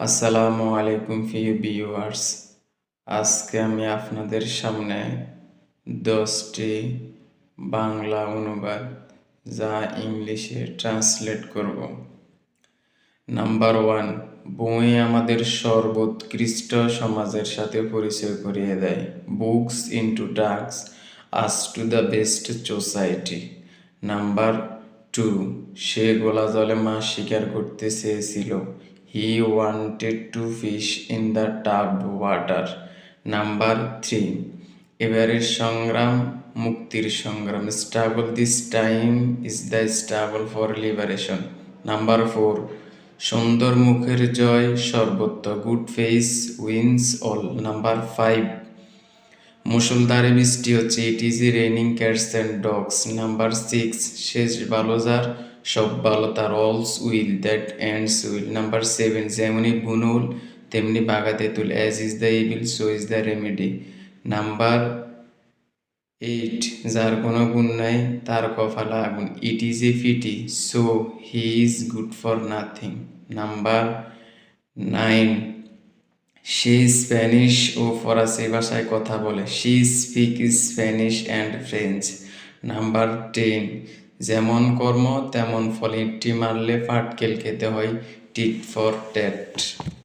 আসসালামু আলাইকুম প্রিয় ভিউয়ার্স। আজকে আমি আপনাদের সামনে 10টি বাংলা অনুবাদ যা ইংলিশে ট্রান্সলেট করব। নাম্বার 1, বই আমাদের সর্বোৎকৃষ্ট সমাজের সাথে পরিচয় করিয়ে দেয়। Books introduces us to the best society. Number 2, সে গোলা জলে মাছ শিকার করতে চেয়েছিল। He wanted to fish in the troubled water. Number 3, এবারের সংগ্রাম মুক্তির সংগ্রাম। Struggle this time is the struggle for liberation. Number 4, সুন্দর মুখের জয় সর্বত্র। Good face wins all. Number 5, মুষলধারে বৃষ্টি হচ্ছে। It is raining cats and dogs. Number 6, শেষ ভালো যার সব ভালো তার। All's well that ends well. Number 7, যেমনি বুনুল তেমনি বাঘা তেঁতুল। As is the evil so is the remedy. Number 8, যার কোনো গুণ নাই তার কপালে আগুন। It is a pity so he is good for nothing. Number 9, সে স্প্যানিশ ও ফরাসি ভাষায় কথা বলে। She speak Spanish and French. Number 10, যেমন কর্ম তেমন ফল। ইঁটটি মারলে পাটকেল খেতে হয়। Tit for ট্যাট।